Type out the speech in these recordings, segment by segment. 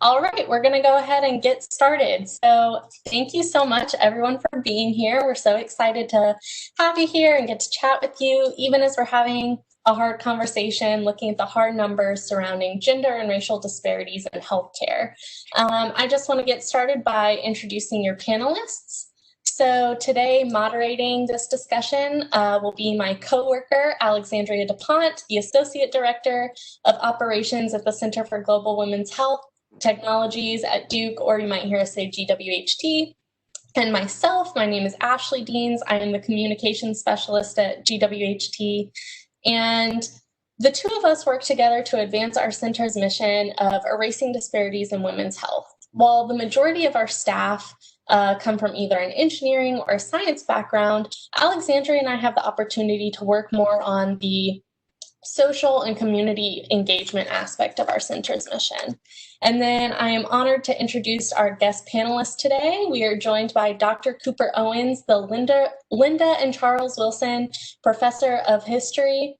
All right, we're going to go ahead and get started. So thank you so much, everyone, for being here. We're so excited to have you here and get to chat with you, even as we're having a hard conversation, looking at the hard numbers surrounding gender and racial disparities in healthcare. I just want to get started by introducing your panelists. So today, moderating this discussion will be my coworker, Alexandria DuPont, the Associate Director of Operations at the Center for Global Women's Health Technologies at Duke, or you might hear us say GWHT. And myself, my name is Ashley Deans. I am the Communications Specialist at GWHT. And the two of us work together to advance our center's mission of erasing disparities in women's health. While the majority of our staff come from either an engineering or a science background, Alexandria and I have the opportunity to work more on the social and community engagement aspect of our center's mission. And then I am honored to introduce our guest panelists today. We are joined by Dr. Cooper Owens, the Linda and Charles Wilson Professor of History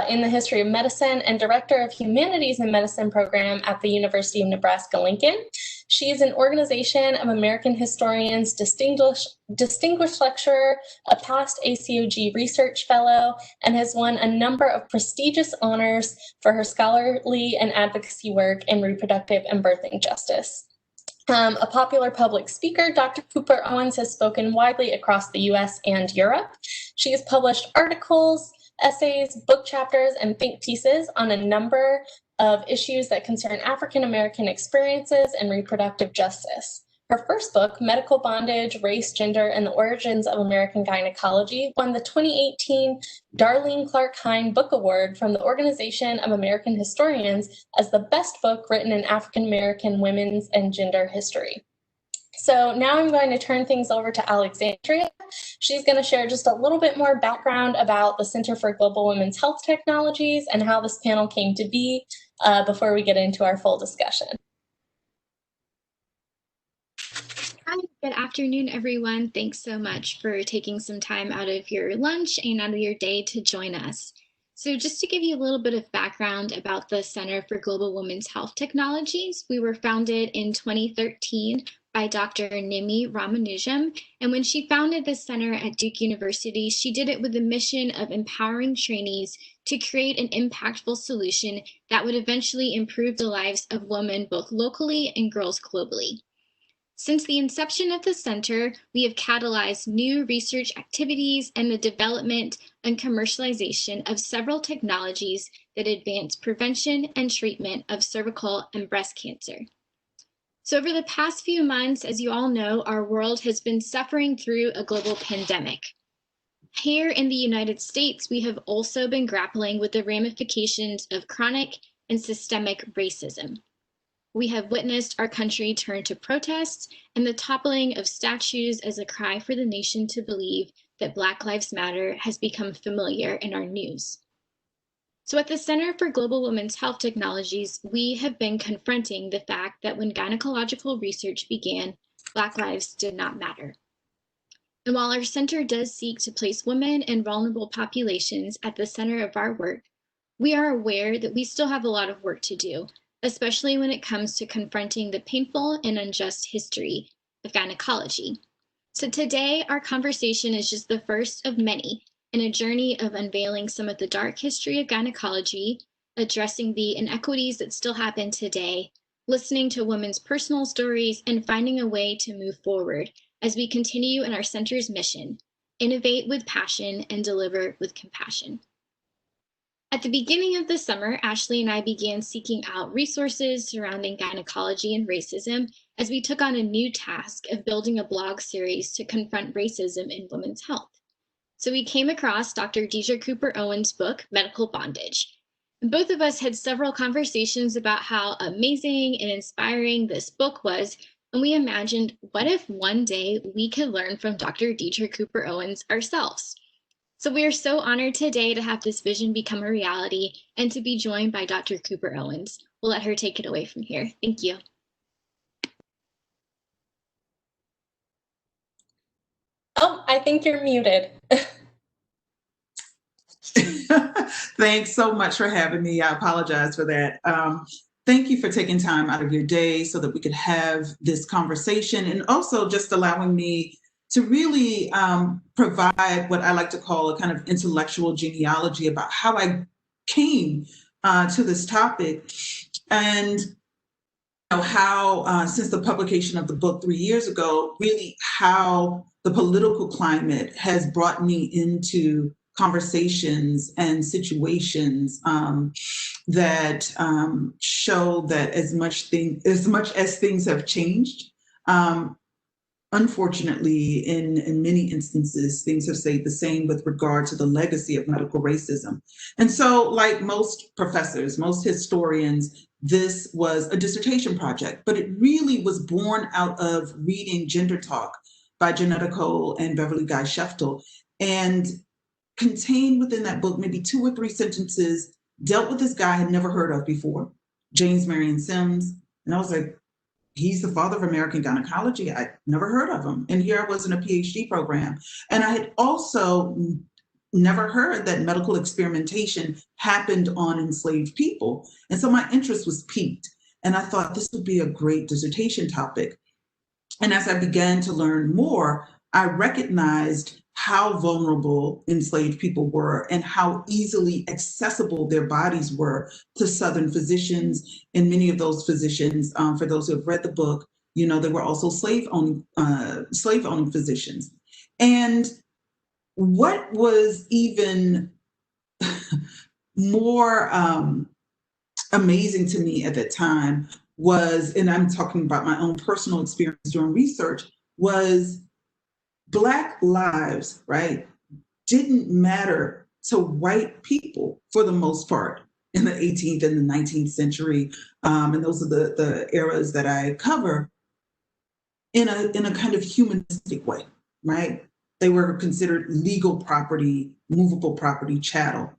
in the History of Medicine and Director of Humanities in Medicine program at the University of Nebraska-Lincoln. She is an Organization of American Historians distinguished lecturer, a past ACOG research fellow, and has won a number of prestigious honors for her scholarly and advocacy work in reproductive and birthing justice. A popular public speaker, Dr. Cooper Owens has spoken widely across the US and Europe. She has published articles, essays, book chapters, and think pieces on a number of issues that concern African American experiences and reproductive justice. Her first book, Medical Bondage, Race, Gender, and the Origins of American Gynecology, won the 2018 Darlene Clark Hine Book Award from the Organization of American Historians as the best book written in African American women's and gender history. So now I'm going to turn things over to Alexandria. She's going to share just a little bit more background about the Center for Global Women's Health Technologies and how this panel came to be before we get into our full discussion. Hi, good afternoon, everyone. Thanks so much for taking some time out of your lunch and out of your day to join us. So just to give you a little bit of background about the Center for Global Women's Health Technologies, we were founded in 2013 by Dr. Nimi Ramanujam. And when she founded the center at Duke University, she did it with the mission of empowering trainees to create an impactful solution that would eventually improve the lives of women both locally and girls globally. Since the inception of the center, we have catalyzed new research activities and the development and commercialization of several technologies that advance prevention and treatment of cervical and breast cancer. So over the past few months, as you all know, our world has been suffering through a global pandemic. Here in the United States, we have also been grappling with the ramifications of chronic and systemic racism. We have witnessed our country turn to protests and the toppling of statues as a cry for the nation to believe that Black Lives Matter has become familiar in our news. So at the Center for Global Women's Health Technologies, we have been confronting the fact that when gynecological research began, Black lives did not matter. And while our center does seek to place women and vulnerable populations at the center of our work, we are aware that we still have a lot of work to do, especially when it comes to confronting the painful and unjust history of gynecology. So today, our conversation is just the first of many in a journey of unveiling some of the dark history of gynecology, addressing the inequities that still happen today, listening to women's personal stories, and finding a way to move forward as we continue in our center's mission, innovate with passion and deliver with compassion. At the beginning of the summer, Ashley and I began seeking out resources surrounding gynecology and racism as we took on a new task of building a blog series to confront racism in women's health. So we came across Dr. Deirdre Cooper Owens' book, Medical Bondage. And both of us had several conversations about how amazing and inspiring this book was, and we imagined, what if one day we could learn from Dr. Deirdre Cooper Owens ourselves? So we are so honored today to have this vision become a reality and to be joined by Dr. Cooper Owens. We'll let her take it away from here. Thank you. Oh, I think you're muted. Thanks so much for having me. I apologize for that. thank you for taking time out of your day so that we could have this conversation, and also just allowing me to really provide what I like to call a kind of intellectual genealogy about how I came to this topic, and how since the publication of the book 3 years ago, really how the political climate has brought me into conversations and situations that show that as much as things have changed, unfortunately, in many instances, things have stayed the same with regard to the legacy of medical racism. And so, like most professors, most historians, this was a dissertation project, but it really was born out of reading Gender Talk by Janetta Cole and Beverly Guy Sheftel, and contained within that book, maybe 2 or 3 sentences, dealt with this guy I had never heard of before, James Marion Sims. And I was like, he's the father of American gynecology. I'd never heard of him. And here I was in a PhD program. And I had also never heard that medical experimentation happened on enslaved people. And so my interest was piqued. And I thought this would be a great dissertation topic. And as I began to learn more, I recognized how vulnerable enslaved people were and how easily accessible their bodies were to Southern physicians. And many of those physicians, for those who have read the book, they were also slave-owning physicians. And what was even more amazing to me at that time was, and I'm talking about my own personal experience during research, was Black lives, right, didn't matter to white people for the most part in the 18th and the 19th century. And those are the eras that I cover in a kind of humanistic way, right? They were considered legal property, movable property, chattel.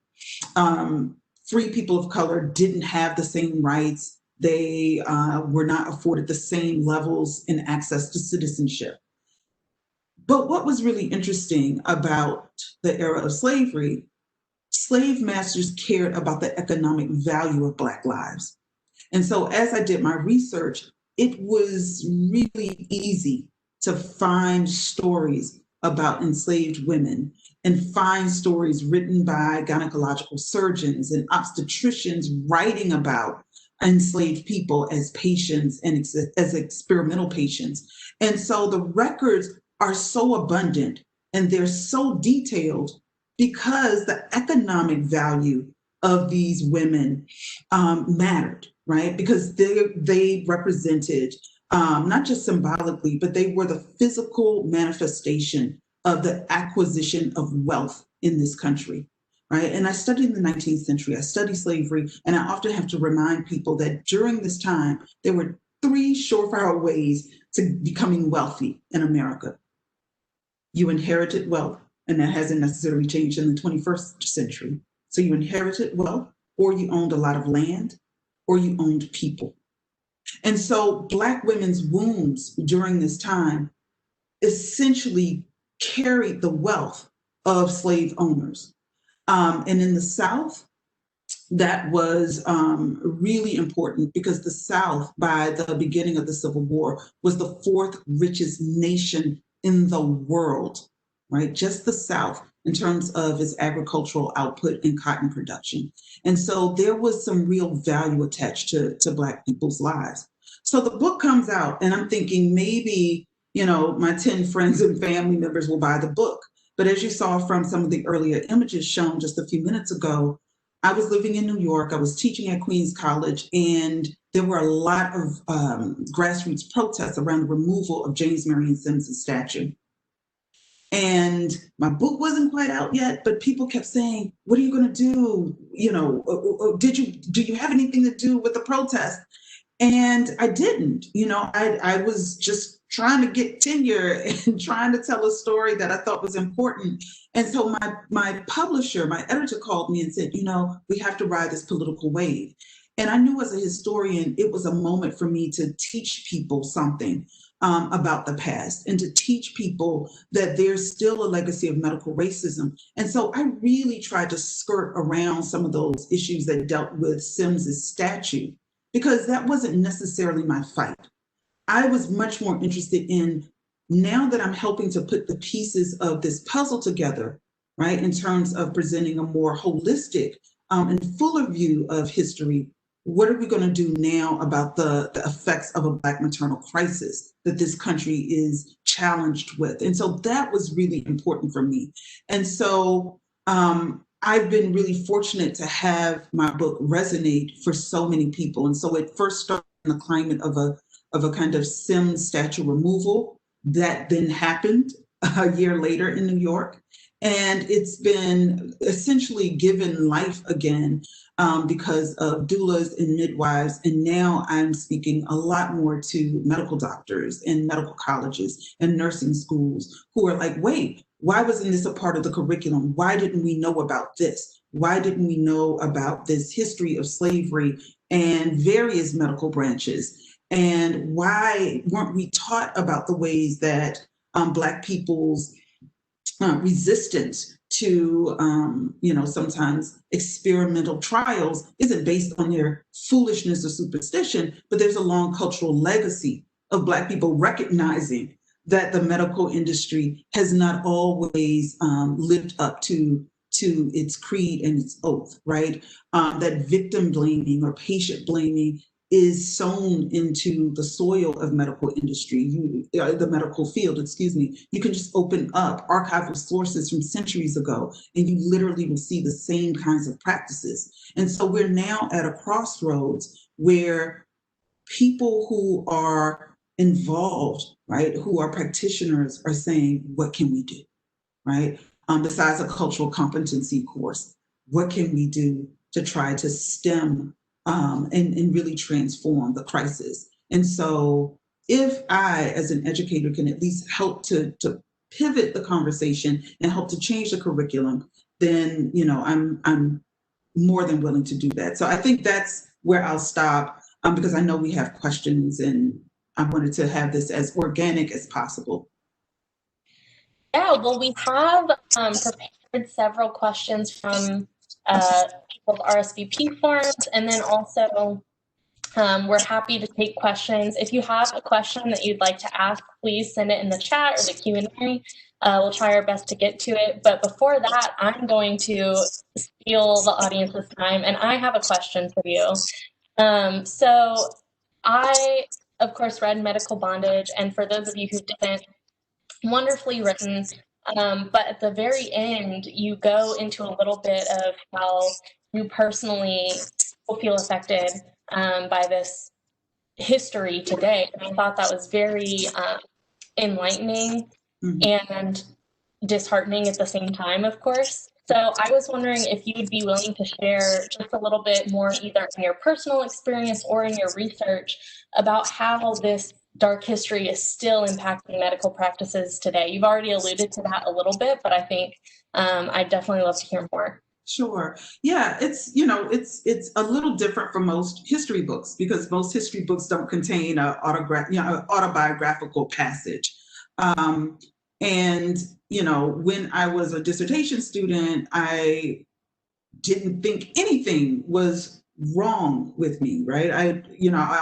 Free people of color didn't have the same rights. They were not afforded the same levels in access to citizenship. But what was really interesting about the era of slavery, slave masters cared about the economic value of Black lives. And so as I did my research, it was really easy to find stories about enslaved women and find stories written by gynecological surgeons and obstetricians writing about enslaved people as patients and as experimental patients. And so the records are so abundant and they're so detailed because the economic value of these women mattered, right? Because they represented, not just symbolically, but they were the physical manifestation of the acquisition of wealth in this country, right? And I studied in the 19th century, I studied slavery, and I often have to remind people that during this time, there were 3 surefire ways to becoming wealthy in America. You inherited wealth, and that hasn't necessarily changed in the 21st century. So you inherited wealth, or you owned a lot of land, or you owned people. And so Black women's wombs during this time essentially carried the wealth of slave owners. And in the South, that was really important because the South, by the beginning of the Civil War, was the 4th richest nation in the world, right? Just the South in terms of its agricultural output and cotton production. And so there was some real value attached to Black people's lives. So the book comes out and I'm thinking maybe, my 10 friends and family members will buy the book. But as you saw from some of the earlier images shown just a few minutes ago, I was living in New York, I was teaching at Queens College, and there were a lot of grassroots protests around the removal of James Marion Sims' statue. And my book wasn't quite out yet, but people kept saying, what are you going to do? Do you have anything to do with the protest? And I didn't, I was just trying to get tenure and trying to tell a story that I thought was important. And so my publisher, my editor called me and said, we have to ride this political wave. And I knew as a historian, it was a moment for me to teach people something about the past and to teach people that there's still a legacy of medical racism. And so I really tried to skirt around some of those issues that dealt with Sims's statue because that wasn't necessarily my fight. I was much more interested in, now that I'm helping to put the pieces of this puzzle together, right, in terms of presenting a more holistic and fuller view of history, what are we going to do now about the effects of a Black maternal crisis that this country is challenged with? And so that was really important for me. And so I've been really fortunate to have my book resonate for so many people. And so it first started in the climate of a kind of SIM statue removal that then happened a year later in New York. And it's been essentially given life again because of doulas and midwives. And now I'm speaking a lot more to medical doctors and medical colleges and nursing schools who are like, wait, why wasn't this a part of the curriculum? Why didn't we know about this? Why didn't we know about this history of slavery and various medical branches? And why weren't we taught about the ways that Black people's resistance to, sometimes experimental trials isn't based on their foolishness or superstition, but there's a long cultural legacy of Black people recognizing that the medical industry has not always lived up to its creed and its oath, right? That victim blaming or patient blaming is sown into the soil of medical industry, the medical field, excuse me. You can just open up archival sources from centuries ago, and you literally will see the same kinds of practices. And so we're now at a crossroads where people who are involved, right, who are practitioners, are saying, what can we do, right? Besides a cultural competency course, what can we do to try to stem and really transform the crisis? And so if I, as an educator, can at least help to pivot the conversation and help to change the curriculum, then I'm more than willing to do that. So I think that's where I'll stop, because I know we have questions and I wanted to have this as organic as possible. Yeah, well, we have prepared several questions from people's RSVP forms, and then also we're happy to take questions. If you have a question that you'd like to ask, please send it in the chat or the Q&A. We'll try our best to get to it. But before that, I'm going to steal the audience's time, and I have a question for you. So I, of course, read Medical Bondage, and for those of you who didn't, wonderfully written. But at the very end, you go into a little bit of how you personally will feel affected by this history today. And I thought that was very enlightening and disheartening at the same time, of course. So I was wondering if you'd be willing to share just a little bit more, either in your personal experience or in your research, about how this dark history is still impacting medical practices today. You've already alluded to that a little bit, but I think I'd definitely love to hear more. Sure. Yeah, it's a little different from most history books, because most history books don't contain an autobiographical passage. And when I was a dissertation student, I didn't think anything was wrong with me, right? I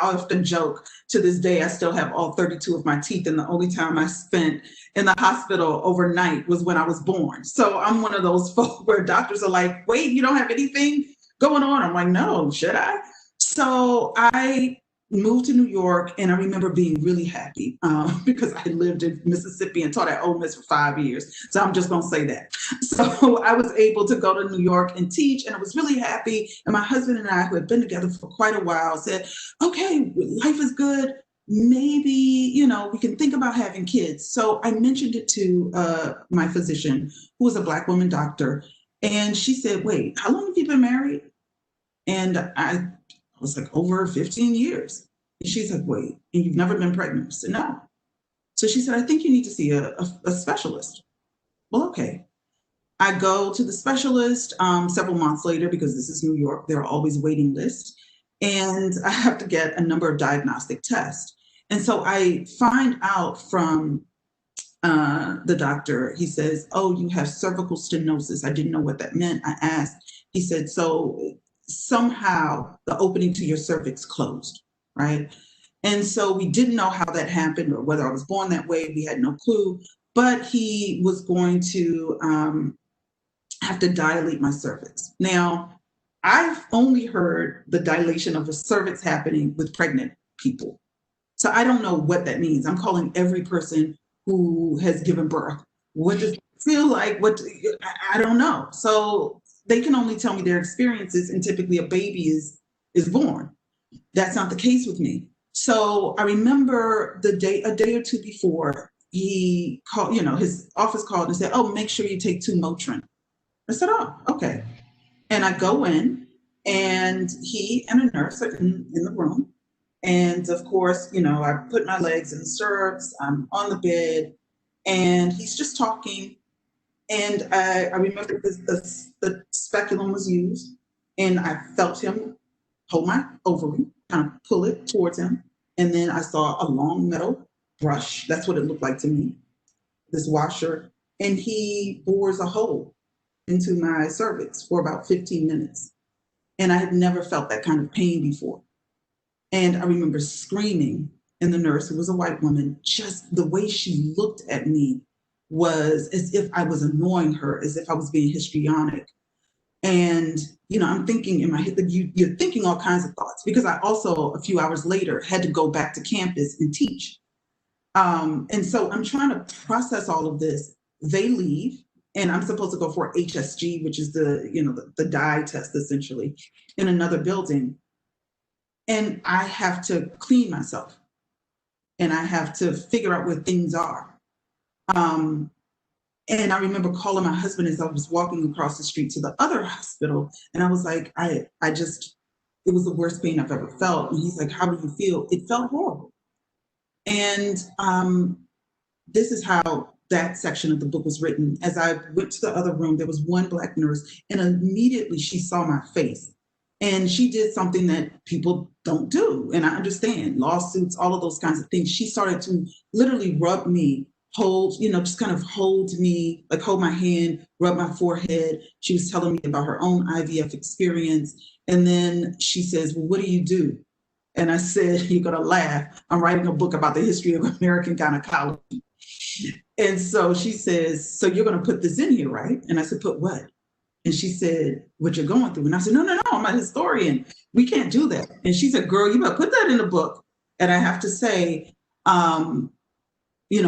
often joke, to this day, I still have all 32 of my teeth, and the only time I spent in the hospital overnight was when I was born. So I'm one of those folk where doctors are like, wait, you don't have anything going on? I'm like, no, should I? So I moved to New York, and I remember being really happy because I lived in Mississippi and taught at Owens for 5 years. So I'm just gonna say that. So I was able to go to New York and teach, and I was really happy. And my husband and I, who had been together for quite a while, said, okay, life is good. Maybe, we can think about having kids. So I mentioned it to my physician, who was a Black woman doctor. And she said, wait, how long have you been married? And I was like, over 15 years. And she's like, wait, and you've never been pregnant? I said, no. So she said, I think you need to see a specialist. Well, okay. I go to the specialist several months later, because this is New York, there are always waiting lists. And I have to get a number of diagnostic tests. And so I find out from the doctor, he says, oh, you have cervical stenosis. I didn't know what that meant. I asked, he said, so somehow the opening to your cervix closed, right? And so we didn't know how that happened or whether I was born that way. We had no clue, but he was going to have to dilate my cervix. Now, I've only heard the dilation of a cervix happening with pregnant people. So I don't know what that means. I'm calling every person who has given birth. What does it feel like? I don't know. So they can only tell me their experiences, and typically a baby is born. That's not the case with me. So I remember a day or two before, he called, his office called and said, "Oh, make sure you take 2 Motrin." I said, "Oh, okay." And I go in, and he and a nurse are in the room. And of course, I put my legs in the stirrups, I'm on the bed, and he's just talking. And I remember the speculum was used, and I felt him hold my ovary, kind of pull it towards him. And then I saw a long metal brush. That's what it looked like to me, this washer. And he bores a hole into my cervix for about 15 minutes. And I had never felt that kind of pain before. And I remember screaming, and the nurse, who was a white woman, just the way she looked at me was as if I was annoying her, as if I was being histrionic. And, I'm thinking in my head, you're thinking all kinds of thoughts, because I also, a few hours later, had to go back to campus and teach. And so I'm trying to process all of this. They leave, and I'm supposed to go for HSG, which is the dye test, essentially, in another building. And I have to clean myself, and I have to figure out where things are. And I remember calling my husband as I was walking across the street to the other hospital. And I was like, it was the worst pain I've ever felt. And he's like, "How do you feel?" It felt horrible. And this is how that section of the book was written. As I went to the other room, there was one Black nurse, and immediately she saw my face. And she did something that people don't do. And I understand lawsuits, all of those kinds of things. She started to literally rub me, just kind of hold me, like hold my hand, rub my forehead. She was telling me about her own IVF experience. And then she says, "Well, what do you do?" And I said, "You're going to laugh. I'm writing a book about the history of American gynecology." And so she says, "So you're going to put this in here, right?" And I said, "Put what?" And she said, "What you're going through." And I said, No, I'm a historian. We can't do that." And she said, "Girl, you better put that in the book." And I have to say,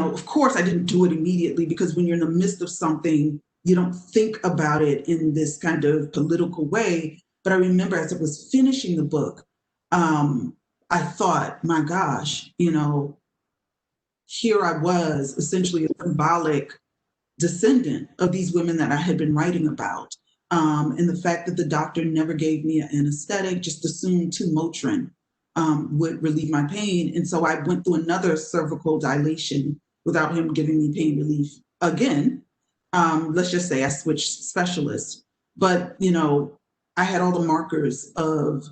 of course I didn't do it immediately, because when you're in the midst of something, you don't think about it in this kind of political way. But I remember as I was finishing the book, I thought, my gosh, here I was, essentially a symbolic descendant of these women that I had been writing about. And the fact that the doctor never gave me an anesthetic, just assumed 2 Motrin would relieve my pain. And so I went through another cervical dilation without him giving me pain relief again. Let's just say I switched specialists. But, I had all the markers of,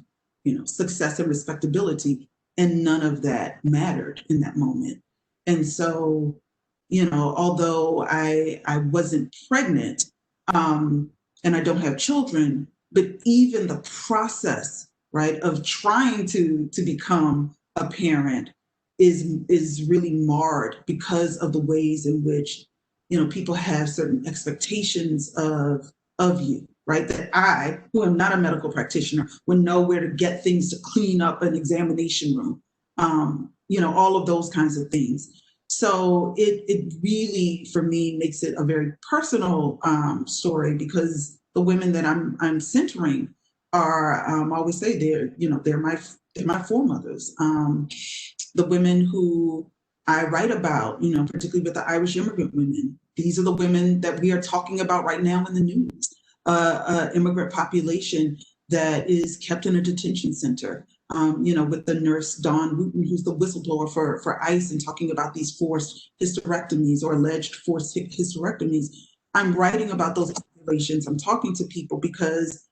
success and respectability, and none of that mattered in that moment. And so, although I wasn't pregnant, and I don't have children, but even the process, right, of trying to become a parent is really marred because of the ways in which, people have certain expectations of you, right? That I, who am not a medical practitioner, would know where to get things to clean up an examination room, all of those kinds of things. So it really, for me, makes it a very personal story, because the women that I'm centering are, I always say, they're my foremothers. The women who I write about, particularly with the Irish immigrant women, these are the women that we are talking about right now in the news. Immigrant population that is kept in a detention center. With the nurse Dawn Wooten, who's the whistleblower for ICE, and talking about these forced hysterectomies or alleged forced hysterectomies. I'm writing about those populations. I'm talking to people because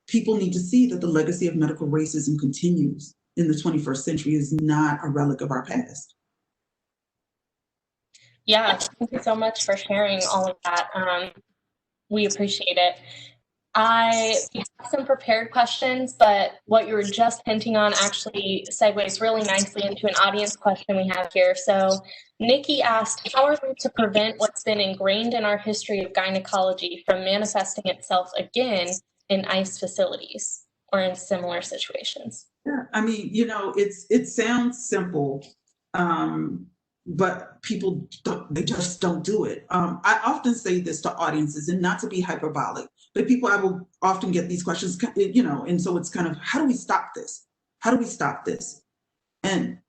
people need to see that the legacy of medical racism continues in the 21st century, is not a relic of our past. Yeah, thank you so much for sharing all of that. We appreciate it. I have some prepared questions, but what you were just hinting on actually segues really nicely into an audience question we have here. So Nikki asked, how are we to prevent what's been ingrained in our history of gynecology from manifesting itself again in ICE facilities or in similar situations? Yeah, I mean, it sounds simple, but people they just don't do it. I often say this to audiences, and not to be hyperbolic, but I will often get these questions, and so it's kind of, how do we stop this? How do we stop this? And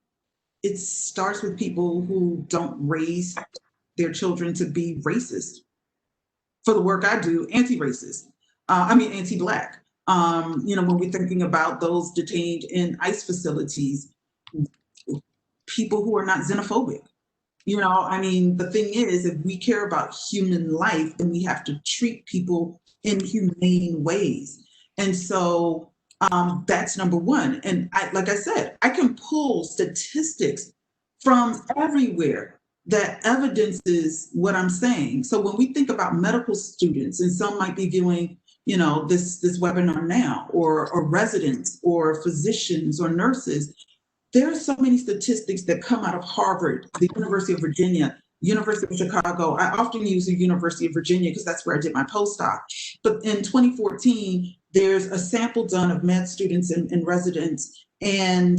it starts with people who don't raise their children to be racist. For the work I do, anti-racist. Anti-Black. When we're thinking about those detained in ICE facilities, people who are not xenophobic. The thing is, if we care about human life, then we have to treat people in humane ways. And so that's number one. And like I said, I can pull statistics from everywhere that evidences what I'm saying. So when we think about medical students, and some might be viewing, this webinar now, or residents, or physicians, or nurses, there are so many statistics that come out of Harvard, the University of Virginia, University of Chicago. I often use the University of Virginia because that's where I did my postdoc. But in 2014, there's a sample done of med students and residents, and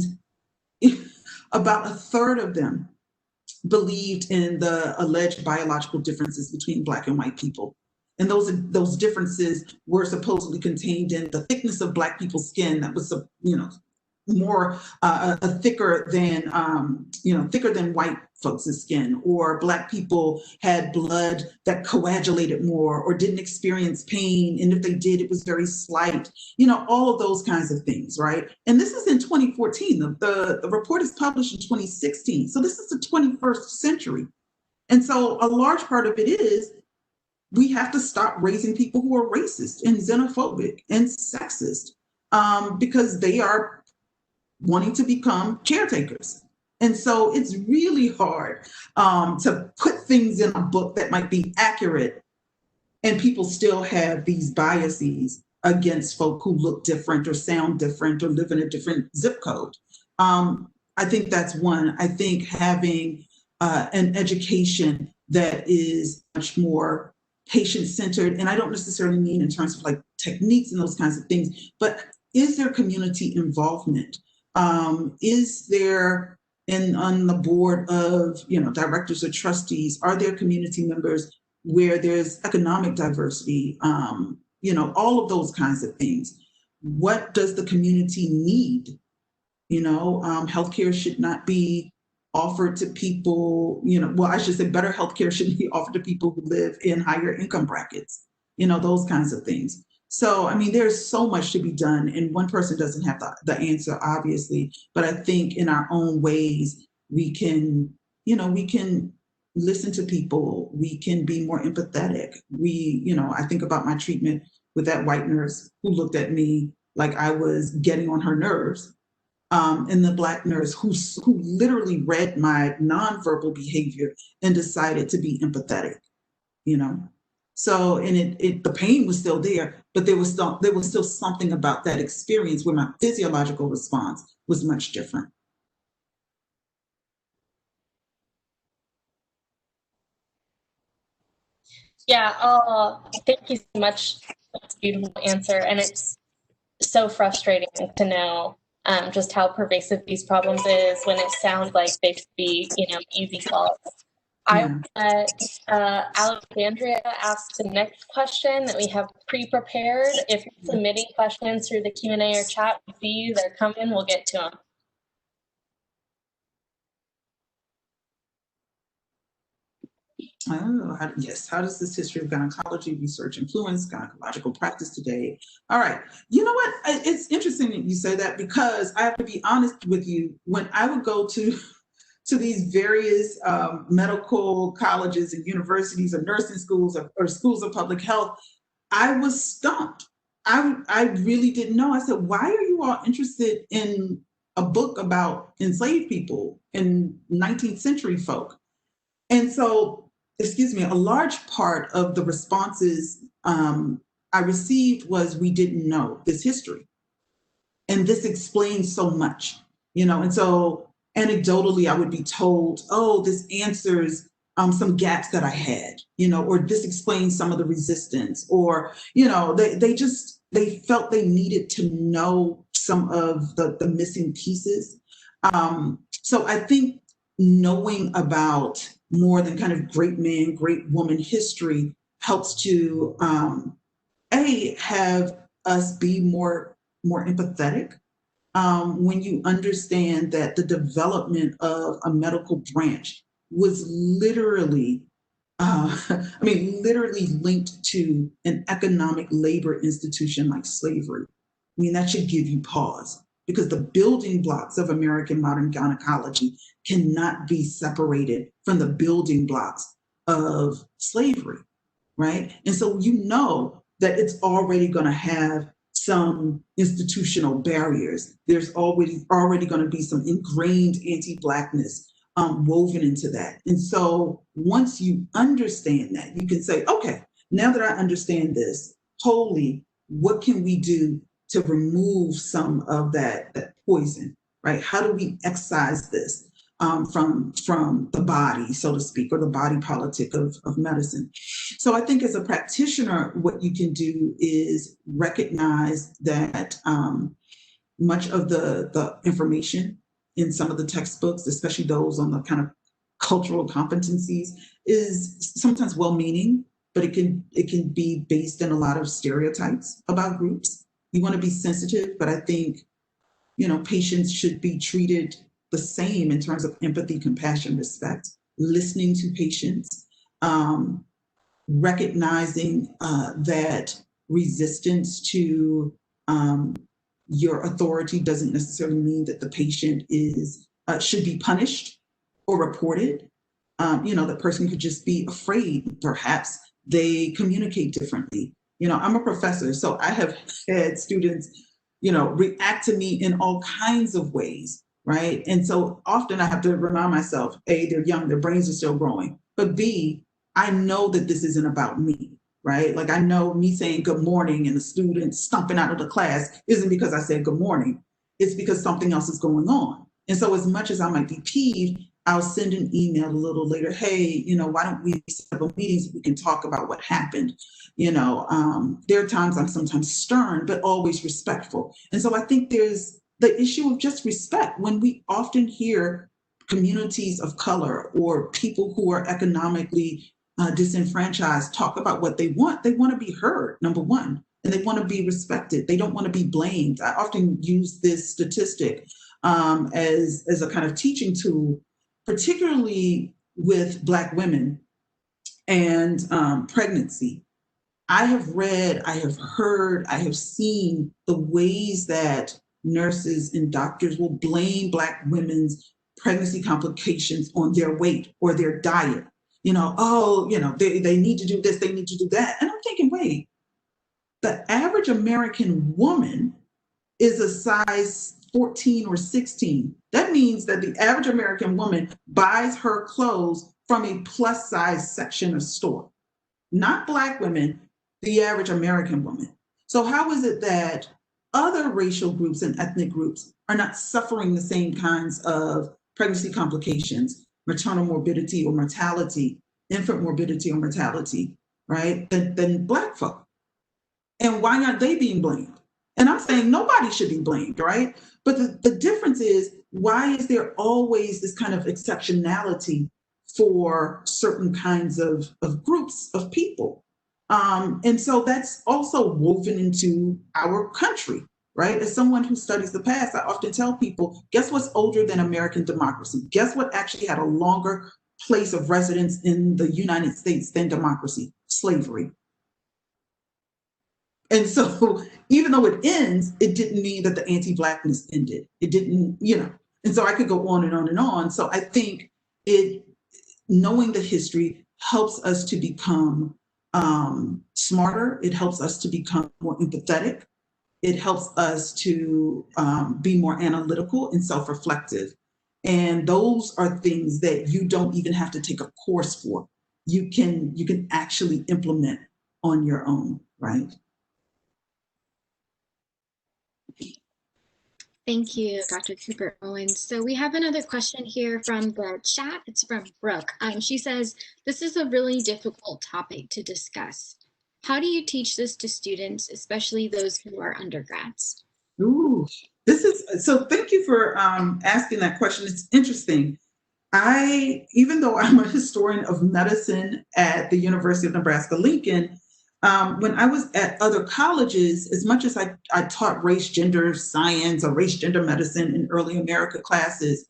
about a third of them believed in the alleged biological differences between Black and white people. And those differences were supposedly contained in the thickness of Black people's skin that was, more thicker than white folks' skin, or Black people had blood that coagulated more or didn't experience pain, and if they did, it was very slight. All of those kinds of things, right? And this is in 2014. The report is published in 2016, so this is the 21st century. And so a large part of it is we have to stop raising people who are racist and xenophobic and sexist, because they are wanting to become caretakers. And so it's really hard to put things in a book that might be accurate, and people still have these biases against folk who look different or sound different or live in a different zip code. I think that's one. I think having an education that is much more patient-centered, and I don't necessarily mean in terms of like techniques and those kinds of things, but is there community involvement? Is there, on the board of directors or trustees, are there community members where there's economic diversity? All of those kinds of things. What does the community need? Healthcare should not be offered to people, I should say better healthcare should be offered to people who live in higher income brackets, those kinds of things. So, there's so much to be done, and one person doesn't have the answer, obviously, but I think in our own ways, we can listen to people, we can be more empathetic. I think about my treatment with that white nurse who looked at me like I was getting on her nerves, and the Black nurse who literally read my nonverbal behavior and decided to be empathetic, So, and the pain was still there, but there was still something about that experience where my physiological response was much different. Yeah, thank you so much. That's a beautiful answer. And it's so frustrating to know just how pervasive these problems is when it sounds like they should be, easy solves. Yeah. Alexandria asked the next question that we have pre-prepared. If you're submitting questions through the Q&A or chat, we see you, they're coming, we'll get to them. How does this history of gynecology research influence gynecological practice today? All right, you know what? It's interesting that you say that, because I have to be honest with you. When I would go to these various medical colleges and universities or nursing schools or schools of public health, I was stumped. I really didn't know. I said, why are you all interested in a book about enslaved people and 19th century folk? And so, a large part of the responses I received was, we didn't know this history. And this explains so much, and so anecdotally, I would be told, oh, this answers some gaps that I had, or this explains some of the resistance, or, they felt they needed to know some of the missing pieces. So I think knowing about more than kind of great man, great woman history helps to, have us be more empathetic. When you understand that the development of a medical branch was literally, literally linked to an economic labor institution like slavery. That should give you pause, because the building blocks of American modern gynecology cannot be separated from the building blocks of slavery, right? And so that it's already going to have some institutional barriers. There's already going to be some ingrained anti-Blackness woven into that. And so once you understand that, you can say, okay, now that I understand this wholly, what can we do to remove some of that poison, right? How do we excise this from the body, so to speak, or the body politic of medicine? So I think as a practitioner, what you can do is recognize that much of the information in some of the textbooks, especially those on the kind of cultural competencies, is sometimes well-meaning, but it can be based in a lot of stereotypes about groups. You want to be sensitive, but I think, patients should be treated the same in terms of empathy, compassion, respect, listening to patients, recognizing that resistance to your authority doesn't necessarily mean that the patient should be punished or reported. The person could just be afraid. Perhaps they communicate differently. I'm a professor, so I have had students, react to me in all kinds of ways, right? And so often I have to remind myself, A, they're young, their brains are still growing, but B, I know that this isn't about me, right? Like, I know me saying good morning and the student stumping out of the class isn't because I said good morning. It's because something else is going on. And so as much as I might be peeved, I'll send an email a little later. Hey, why don't we set up meetings? We can talk about what happened. There are times I'm sometimes stern, but always respectful. And so I think there's the issue of just respect. When we often hear communities of color or people who are economically disenfranchised talk about what they want to be heard, number one, and they want to be respected. They don't want to be blamed. I often use this statistic as a kind of teaching tool, particularly with Black women and pregnancy. I have read, I have heard, I have seen the ways that nurses and doctors will blame Black women's pregnancy complications on their weight or their diet. They need to do this, they need to do that. And I'm thinking, wait, the average American woman is a size 14 or 16. That means that the average American woman buys her clothes from a plus size section of store. Not Black women, the average American woman. So how is it that other racial groups and ethnic groups are not suffering the same kinds of pregnancy complications, maternal morbidity or mortality, infant morbidity or mortality, right, than Black folk? And why aren't they being blamed? And I'm saying nobody should be blamed, right? But the difference is, why is there always this kind of exceptionality for certain kinds of groups of people? And so that's also woven into our country, right? As someone who studies the past, I often tell people, guess what's older than American democracy? Guess what actually had a longer place of residence in the United States than democracy? Slavery. And so even though it ends, it didn't mean that the anti-Blackness ended. It didn't, and so I could go on and on and on. So I think knowing the history helps us to become smarter. It helps us to become more empathetic. It helps us to be more analytical and self-reflective. And those are things that you don't even have to take a course for. You can actually implement on your own, right? Thank you, Dr. Cooper Owens. So we have another question here from the chat. It's from Brooke. She says, this is a really difficult topic to discuss. How do you teach this to students, especially those who are undergrads? Ooh, so thank you for asking that question. It's interesting. Even though I'm a historian of medicine at the University of Nebraska-Lincoln, when I was at other colleges, as much as I taught race, gender science or race, gender medicine in early America classes,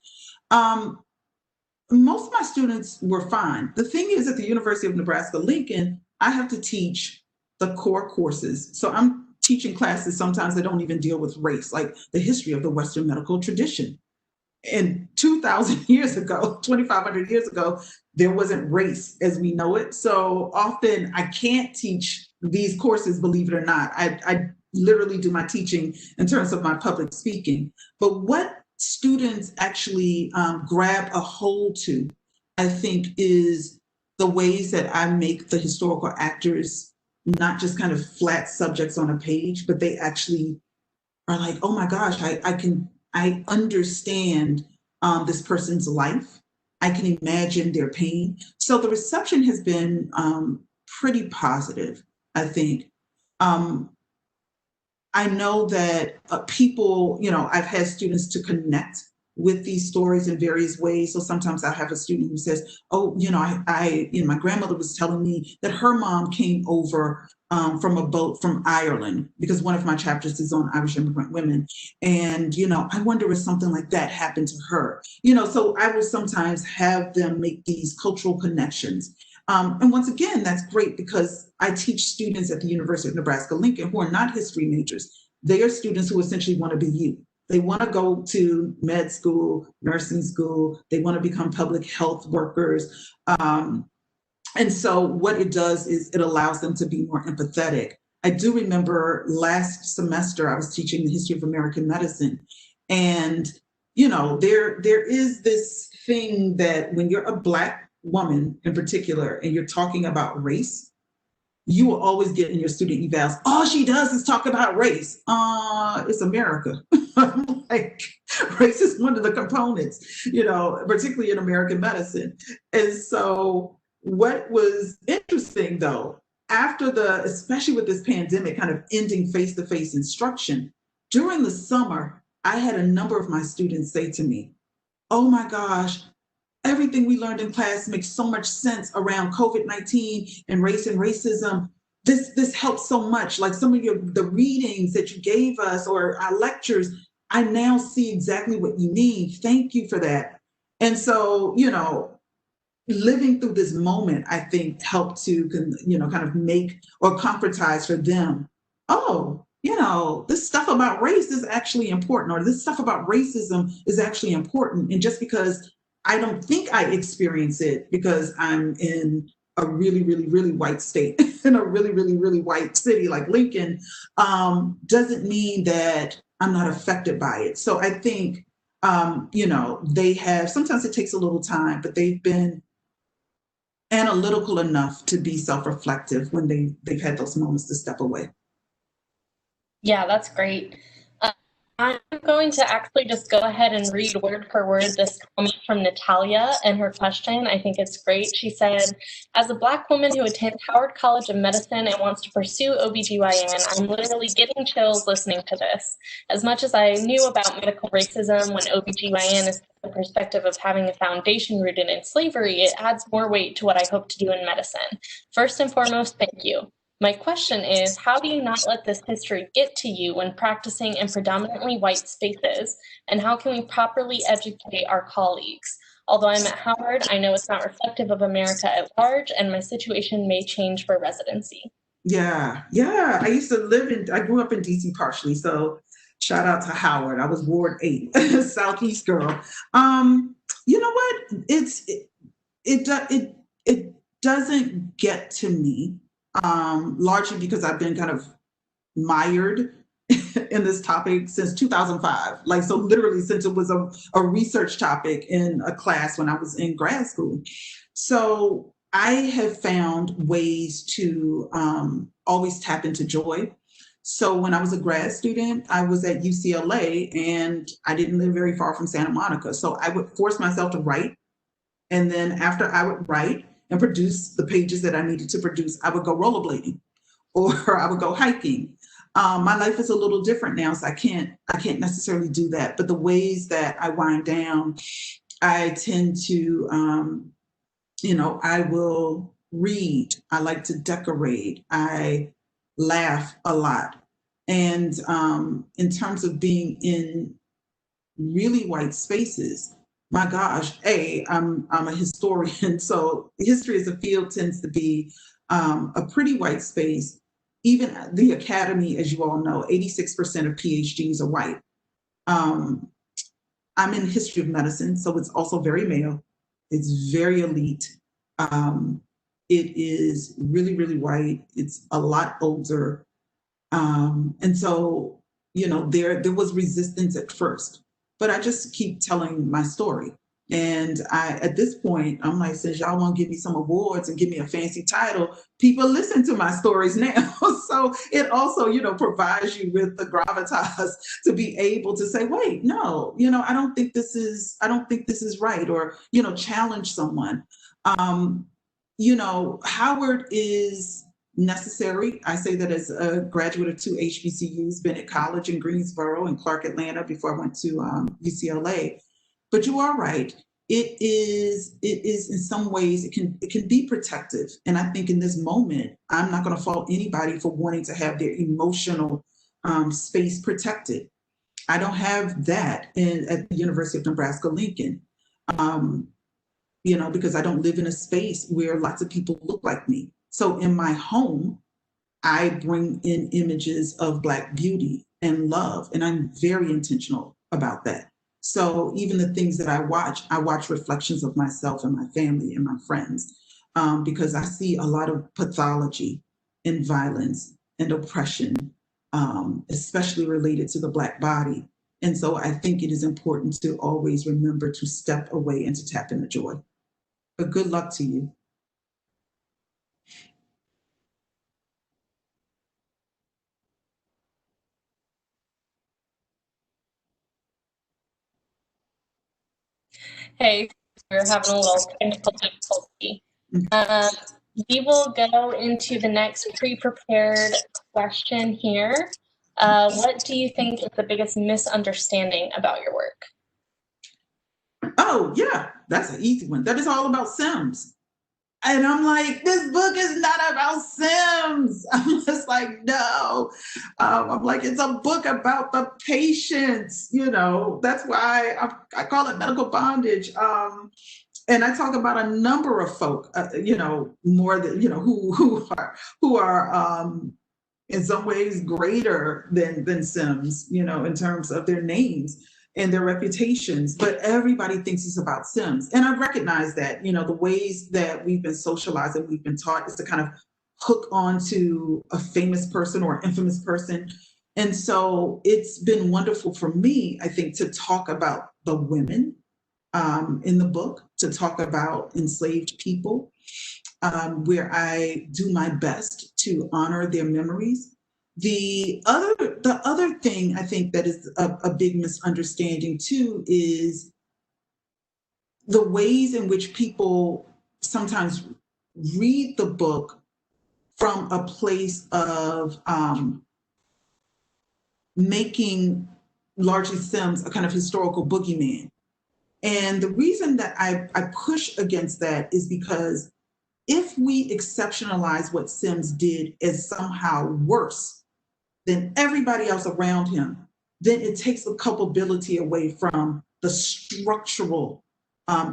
most of my students were fine. The thing is, at the University of Nebraska-Lincoln, I have to teach the core courses. So I'm teaching classes sometimes that don't even deal with race, like the history of the Western medical tradition. And 2,000 years ago, 2,500 years ago, there wasn't race as we know it. So often I can't teach these courses, believe it or not. I literally do my teaching in terms of my public speaking. But what students actually grab a hold to, I think, is the ways that I make the historical actors not just kind of flat subjects on a page, but they actually are like, oh my gosh, I understand this person's life. I can imagine their pain. So the reception has been pretty positive, I think. I know that people, I've had students to connect with these stories in various ways. So sometimes I have a student who says, oh, my grandmother was telling me that her mom came over from a boat from Ireland, because one of my chapters is on Irish immigrant women. And, I wonder if something like that happened to her. So I will sometimes have them make these cultural connections. And once again, that's great because I teach students at the University of Nebraska-Lincoln who are not history majors. They are students who essentially want to be you. They want to go to med school, nursing school. They want to become public health workers. And so what it does is it allows them to be more empathetic. I do remember last semester I was teaching the history of American medicine. And, there is this thing that when you're a Black woman in particular, and you're talking about race, you will always get in your student evals, all she does is talk about race. It's America. Like, race is one of the components, particularly in American medicine. And so what was interesting though, especially with this pandemic kind of ending face-to-face instruction, during the summer, I had a number of my students say to me, oh my gosh, everything we learned in class makes so much sense around COVID-19 and race and racism. This helps so much. Like some of the readings that you gave us or our lectures, I now see exactly what you mean. Thank you for that. And so, living through this moment, I think helped to, kind of make or concretize for them, oh, this stuff about race is actually important, or this stuff about racism is actually important. And just because I don't think I experience it because I'm in a really, really, really white state, in a really, really, really white city like Lincoln, doesn't mean that I'm not affected by it. So I think, they have, sometimes it takes a little time, but they've been analytical enough to be self-reflective when they've had those moments to step away. Yeah, that's great. I'm going to actually just go ahead and read word for word this comment from Natalia and her question. I think it's great. She said, as a Black woman who attends Howard College of Medicine and wants to pursue OBGYN, I'm literally getting chills listening to this. As much as I knew about medical racism when OBGYN is the perspective of having a foundation rooted in slavery, it adds more weight to what I hope to do in medicine. First and foremost, thank you. My question is, how do you not let this history get to you when practicing in predominantly white spaces? And how can we properly educate our colleagues? Although I'm at Howard, I know it's not reflective of America at large, and my situation may change for residency. Yeah. I grew up in DC partially, so shout out to Howard. I was Ward 8, Southeast girl. You know what? It doesn't get to me. Largely because I've been kind of mired in this topic since 2005. Like, so literally since it was a research topic in a class when I was in grad school. So I have found ways to always tap into joy. So when I was a grad student, I was at UCLA and I didn't live very far from Santa Monica. So I would force myself to write. And then after I would write and produce the pages that I needed to produce, I would go rollerblading or I would go hiking. My life is a little different now, so I can't necessarily do that. But the ways that I wind down, I tend to, I will read. I like to decorate. I laugh a lot. And in terms of being in really white spaces, my gosh, I'm a historian, so history as a field tends to be a pretty white space. Even the academy, as you all know, 86% of PhDs are white. I'm in history of medicine, so it's also very male. It's very elite. It is really, really white. It's a lot older. And so, there was resistance at first, but I just keep telling my story. And at this point, I'm like, since y'all want to give me some awards and give me a fancy title, people listen to my stories now. So it also, provides you with the gravitas to be able to say, wait, no, I don't think this is right, or, challenge someone. Howard is necessary. I say that as a graduate of 2 HBCUs, Bennett College in Greensboro and Clark Atlanta before I went to UCLA. But you are right. It is in some ways it can be protective. And I think in this moment, I'm not going to fault anybody for wanting to have their emotional space protected. I don't have that at the University of Nebraska Lincoln. Because I don't live in a space where lots of people look like me. So in my home, I bring in images of Black beauty and love, and I'm very intentional about that. So even the things that I watch reflections of myself and my family and my friends, because I see a lot of pathology and violence and oppression, especially related to the Black body. And so I think it is important to always remember to step away and to tap into joy. But good luck to you. Hey, we're having a little technical difficulty. We will go into the next pre-prepared question here. What do you think is the biggest misunderstanding about your work? Oh, yeah, that's an easy one. That is all about Sims. And I'm like, this book is not about Sims. I'm just like, no. I'm like, it's a book about the patients, That's why I call it medical bondage. And I talk about a number of folk, more than, who are in some ways greater than Sims, in terms of their names and their reputations, but everybody thinks it's about Sims. And I recognize that, the ways that we've been socialized and we've been taught is to kind of hook onto a famous person or infamous person. And so it's been wonderful for me, I think, to talk about the women in the book, to talk about enslaved people, where I do my best to honor their memories. The other thing I think that is a big misunderstanding too is the ways in which people sometimes read the book from a place of making largely Sims a kind of historical boogeyman. And the reason that I push against that is because if we exceptionalize what Sims did as somehow worse than everybody else around him, then it takes the culpability away from the structural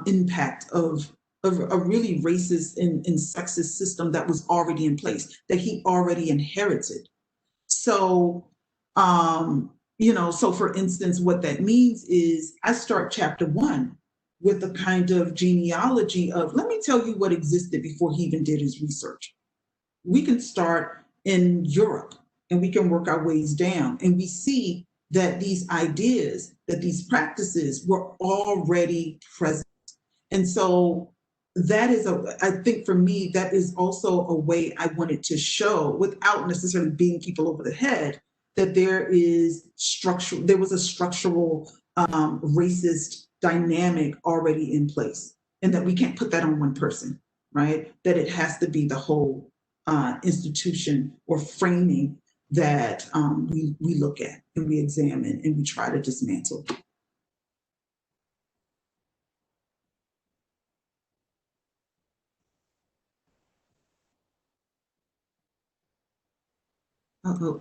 impact of a really racist and sexist system that was already in place, that he already inherited. So, so for instance, what that means is I start chapter 1 with a kind of genealogy of, let me tell you what existed before he even did his research. We can start in Europe and we can work our ways down. And we see that these ideas, that these practices were already present. And so that is I think for me, that is also a way I wanted to show, without necessarily beating people over the head, that there was a structural racist dynamic already in place, and that we can't put that on one person, right? That it has to be the whole institution or framing that we look at and we examine and we try to dismantle.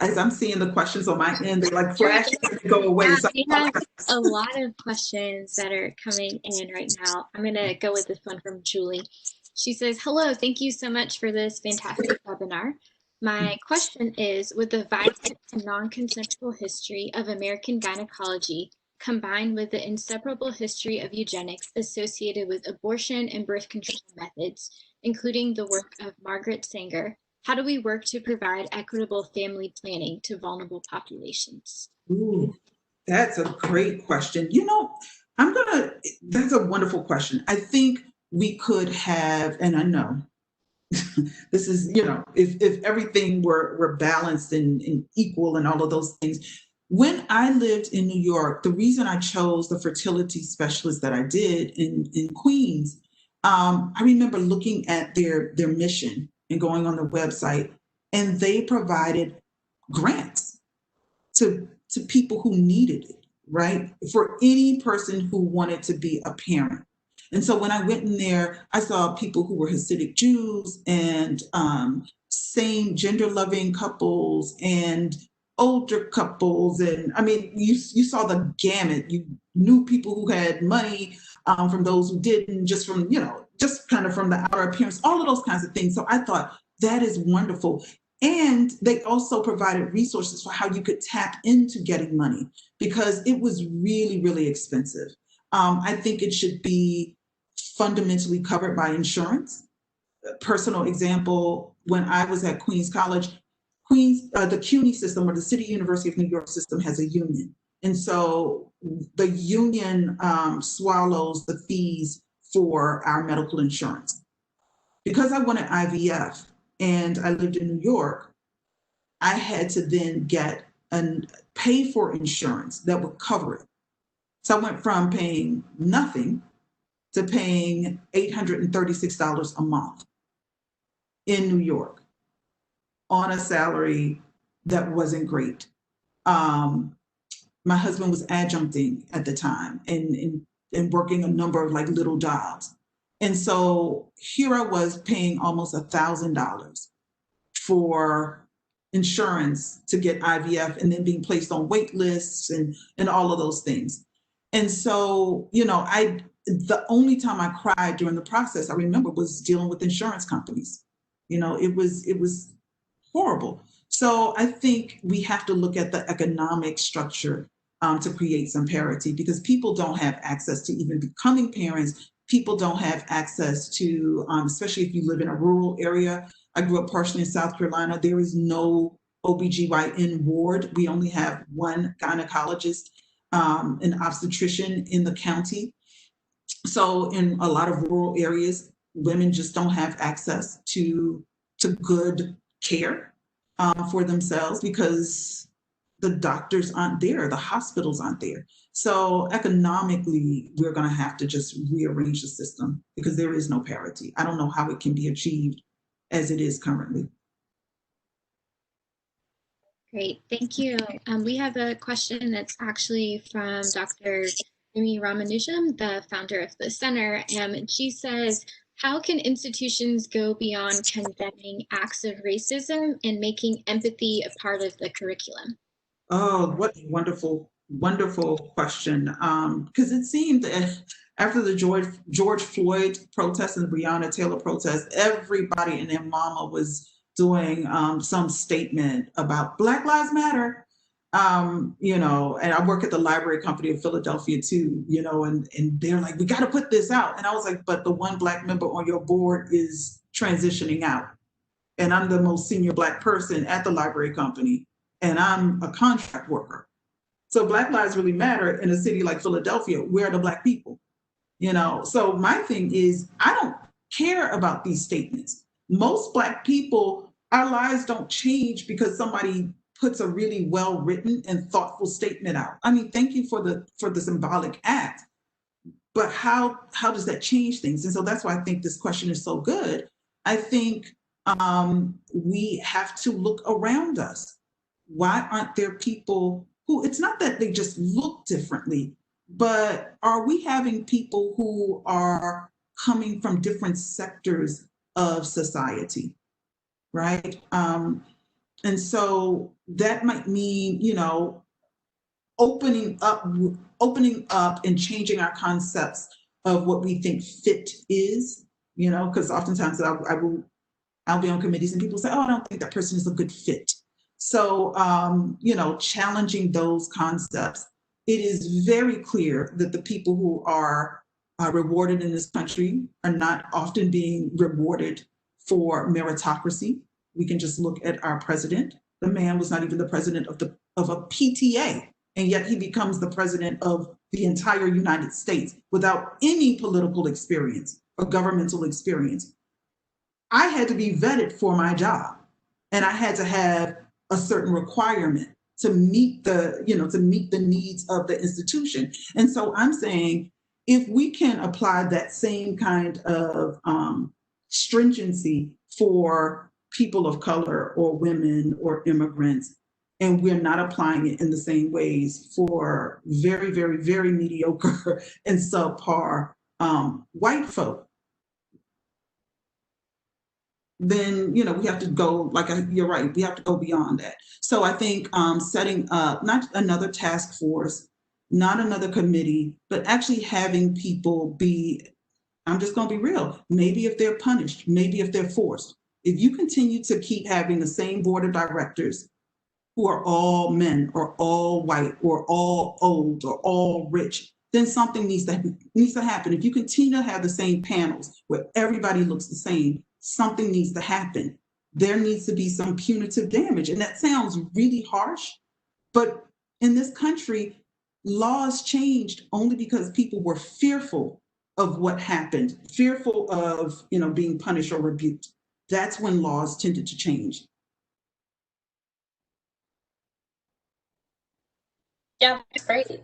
As I'm seeing the questions on my end, they're like flashing and go away. Yeah, So we have a lot of questions that are coming in right now. I'm going to go with this one from Julie. She says, hello, thank you so much for this fantastic webinar. My question is, with the violent and non-consensual history of American gynecology, combined with the inseparable history of eugenics associated with abortion and birth control methods, including the work of Margaret Sanger, how do we work to provide equitable family planning to vulnerable populations? ooh, that's a great question. That's a wonderful question. I think we could have, and I know this is, if everything were balanced and equal and all of those things. When I lived in New York, the reason I chose the fertility specialist that I did in Queens, I remember looking at their mission and going on the website, and they provided grants to people who needed it, right? For any person who wanted to be a parent. And so when I went in there, I saw people who were Hasidic Jews and same gender loving couples and older couples. And I mean, you saw the gamut. You knew people who had money from those who didn't, just from, just kind of from the outer appearance, all of those kinds of things. So I thought that is wonderful. And they also provided resources for how you could tap into getting money, because it was really, really expensive. I think it should be fundamentally covered by insurance. Personal example, when I was at Queens College, the CUNY system, or the City University of New York system, has a union. And so the union swallows the fees for our medical insurance. Because I wanted IVF and I lived in New York, I had to then get and pay for insurance that would cover it. So I went from paying nothing to paying $836 a month in New York on a salary that wasn't great. My husband was adjuncting at the time and working a number of like little jobs. And so here I was paying almost $1,000 for insurance to get IVF, and then being placed on wait lists and all of those things. And so, the only time I cried during the process, I remember, was dealing with insurance companies. It was horrible. So I think we have to look at the economic structure to create some parity, because people don't have access to even becoming parents. People don't have access to, especially if you live in a rural area. I grew up partially in South Carolina. There is no OBGYN ward. We only have one gynecologist, an obstetrician in the county. So in a lot of rural areas, women just don't have access to good care for themselves, because the doctors aren't there, the hospitals aren't there. So economically, we're going to have to just rearrange the system, because there is no parity. I don't know how it can be achieved as it is currently. Great, thank you. We have a question that's actually from Dr. Amy Ramanujan, the founder of the center, and she says, how can institutions go beyond condemning acts of racism and making empathy a part of the curriculum? Oh, what a wonderful, wonderful question. Because it seemed that after the George Floyd protest and the Breonna Taylor protest, everybody and their mama was doing some statement about Black Lives Matter. And I work at the Library Company of Philadelphia too, and they're like, we got to put this out. And I was like, but the one Black member on your board is transitioning out. And I'm the most senior Black person at the Library Company, and I'm a contract worker. So Black lives really matter in a city like Philadelphia. Where are the Black people? So my thing is, I don't care about these statements. Most Black people, our lives don't change because somebody puts a really well-written and thoughtful statement out. I mean, thank you for the symbolic act, but how does that change things? And so that's why I think this question is so good. I think we have to look around us. Why aren't there people who, it's not that they just look differently, but are we having people who are coming from different sectors of society, right? And so that might mean, you know, opening up and changing our concepts of what we think fit is, you know, because oftentimes I'll be on committees and people say, oh, I don't think that person is a good fit. So, you know, challenging those concepts. It is very clear that the people who are rewarded in this country are not often being rewarded for meritocracy. We can just look at our president. The man was not even the president of a PTA, and yet he becomes the president of the entire United States without any political experience or governmental experience. I had to be vetted for my job, and I had to have a certain requirement to meet the needs of the institution. And so I'm saying, if we can apply that same kind of stringency for people of color or women or immigrants, and we're not applying it in the same ways for very, very, very mediocre and subpar white folk, then, you know, we have to go, you're right, we have to go beyond that. So I think setting up not another task force, not another committee, but actually having people be, I'm just going to be real, maybe if they're punished, maybe if they're forced. If you continue to keep having the same board of directors who are all men or all white or all old or all rich, then something needs to happen. If you continue to have the same panels where everybody looks the same, something needs to happen. There needs to be some punitive damage. And that sounds really harsh, but in this country, laws changed only because people were fearful of what happened, fearful of, you know, being punished or rebuked. That's when laws tended to change. Yeah, that's great.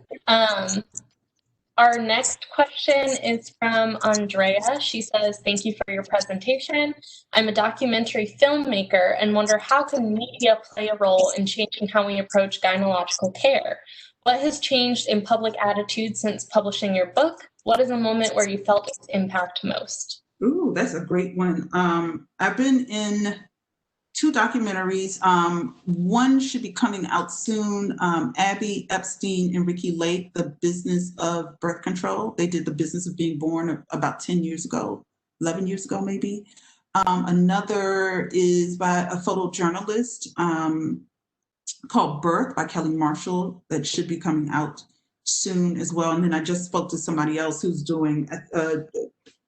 Our next question is from Andrea. She says, thank you for your presentation. I'm a documentary filmmaker and wonder, how can media play a role in changing how we approach gynecological care? What has changed in public attitude since publishing your book? What is a moment where you felt its impact most? Ooh, that's a great one. I've been in 2 documentaries. One should be coming out soon. Abby Epstein and Ricky Lake, The Business of Birth Control. They did The Business of Being Born about 10 years ago, 11 years ago, maybe. Another is by a photojournalist called Birth by Kelly Marshall, that should be coming out soon as well. And then I just spoke to somebody else who's doing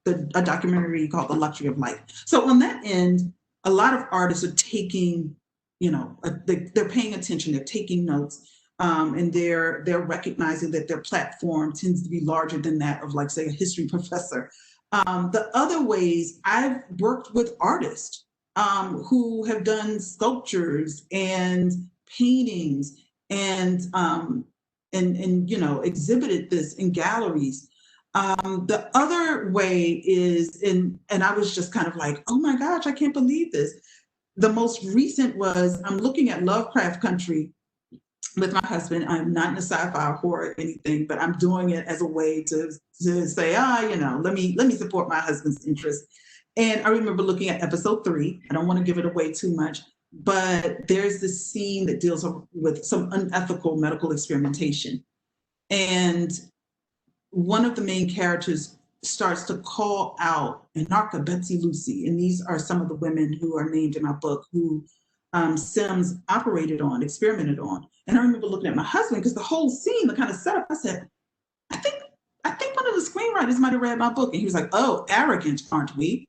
a documentary called The Luxury of Life. So on that end, a lot of artists are taking, you know, they're paying attention, they're taking notes, and they're recognizing that their platform tends to be larger than that of, like, say, a history professor. The other ways, I've worked with artists who have done sculptures and paintings and you know, exhibited this in galleries. The other way is and I was just kind of like, oh my gosh, I can't believe this. The most recent was, I'm looking at Lovecraft Country with my husband. I'm not in a sci-fi horror or anything, but I'm doing it as a way to say, you know, let me support my husband's interest. And I remember looking at episode 3. I don't want to give it away too much, but there's this scene that deals with some unethical medical experimentation. And one of the main characters starts to call out Anarcha Betsy Lucy. And these are some of the women who are named in my book who Sims experimented on. And I remember looking at my husband, because the whole scene, the kind of setup, I said, I think one of the screenwriters might have read my book. And he was like, oh, arrogant, aren't we?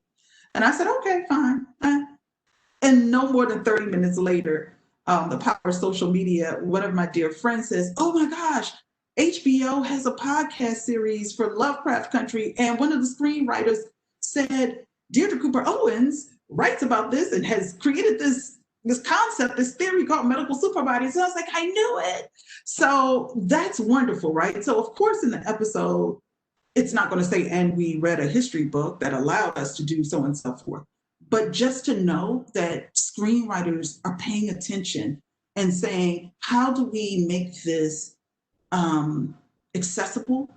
And I said, okay, fine. And no more than 30 minutes later, the power of social media, one of my dear friends says, oh my gosh, HBO has a podcast series for Lovecraft Country. And one of the screenwriters said, Deirdre Cooper Owens writes about this and has created this concept, this theory called medical superbodies. So I was like, I knew it. So that's wonderful, right? So of course in the episode, it's not going to say, and we read a history book that allowed us to do so on and so forth. But just to know that screenwriters are paying attention and saying, how do we make this accessible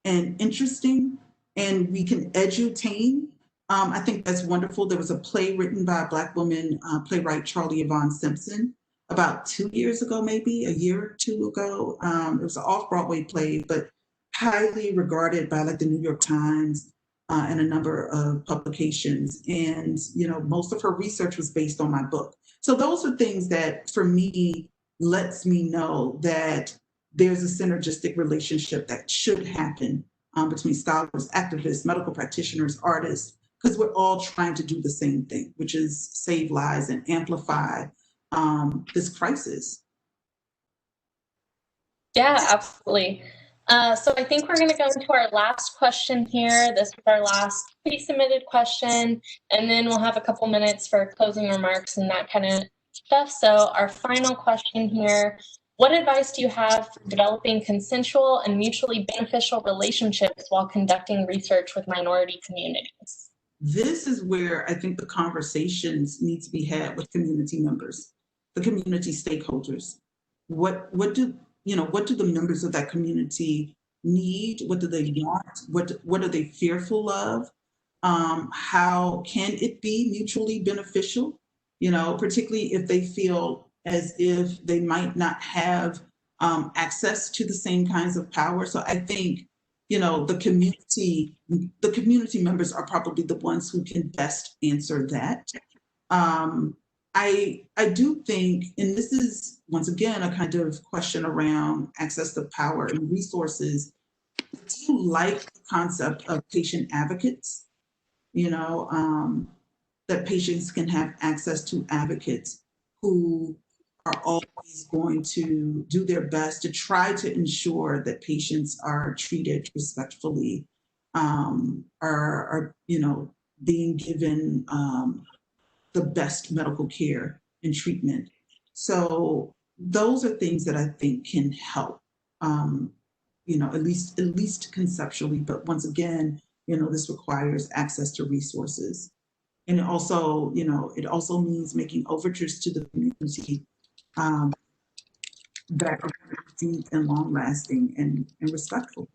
and interesting, and we can edutain? I think that's wonderful. There was a play written by a Black woman, playwright Charlie Yvonne Simpson, about 2 years ago, maybe a year or two ago. It was an off-Broadway play, but highly regarded by like the New York Times and a number of publications. And, you know, most of her research was based on my book. So those are things that for me lets me know that there's a synergistic relationship that should happen between scholars, activists, medical practitioners, artists, because we're all trying to do the same thing, which is save lives and amplify this crisis. Yeah, absolutely. So I think we're going to go into our last question here. This is our last pre-submitted question, and then we'll have a couple minutes for closing remarks and that kind of stuff. So our final question here, what advice do you have for developing consensual and mutually beneficial relationships while conducting research with minority communities? This is where I think the conversations need to be had with community members, the community stakeholders. What do the members of that community need? What do they want? What are they fearful of? How can it be mutually beneficial? You know, particularly if they feel as if they might not have access to the same kinds of power. So I think, you know, the community members are probably the ones who can best answer that. I do think, and this is once again a kind of question around access to power and resources. I do like the concept of patient advocates, you know, that patients can have access to advocates who are always going to do their best to try to ensure that patients are treated respectfully, are you know, being given the best medical care and treatment. So those are things that I think can help, you know, at least conceptually. But once again, you know, this requires access to resources. And it also, you know, it also means making overtures to the community that are deep and long lasting and respectful.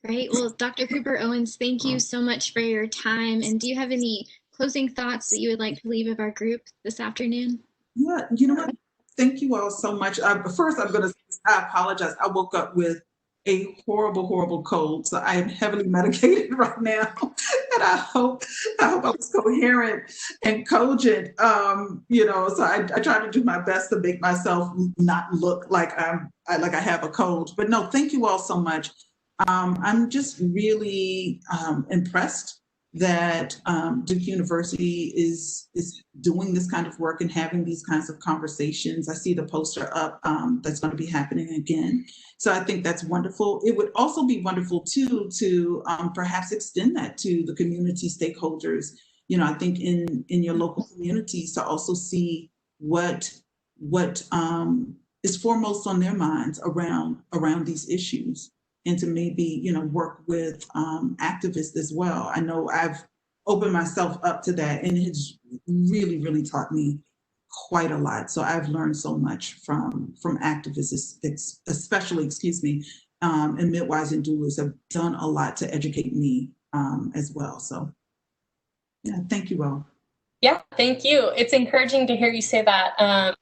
Great. Well, Dr. Cooper Owens, thank you so much for your time. And do you have any closing thoughts that you would like to leave of our group this afternoon? Yeah, you know what? Thank you all so much. First, I apologize. I woke up with a horrible cold, so I am heavily medicated right now, and I hope I was coherent and cogent. You know, so I try to do my best to make myself not look like I have a cold. But no, thank you all so much. I'm just really impressed that Duke University is doing this kind of work and having these kinds of conversations. I see the poster up that's going to be happening again. So I think that's wonderful. It would also be wonderful too to perhaps extend that to the community stakeholders. You know, I think in your local communities to also see what is foremost on their minds around these issues, and to maybe, you know, work with activists as well. I know I've opened myself up to that, and it's really taught me quite a lot. So I've learned so much from activists, especially, and midwives and doulas have done a lot to educate me as well. So yeah, thank you all. Yeah, thank you. It's encouraging to hear you say that.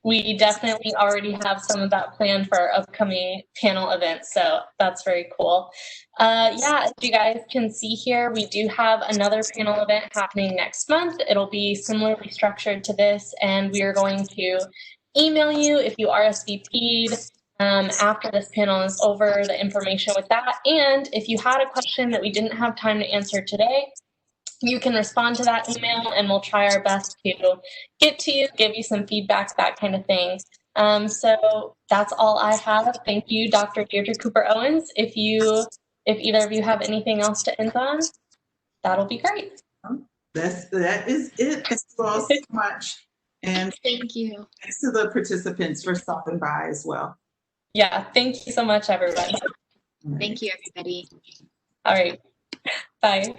We definitely already have some of that planned for our upcoming panel events, so that's very cool. Yeah, as you guys can see here, we do have another panel event happening next month. It'll be similarly structured to this, and we are going to email you if you RSVP'd after this panel is over, the information with that. And if you had a question that we didn't have time to answer today, you can respond to that email and we'll try our best to get to you, give you some feedback, that kind of thing. So that's all I have. Thank you, Dr. Deirdre Cooper Owens. If either of you have anything else to end on, that'll be great. That is it. Thank you all so much. And Thank you. thanks to the participants for stopping by as well. Yeah, thank you so much, everyone. Thank you, everybody. All right, bye.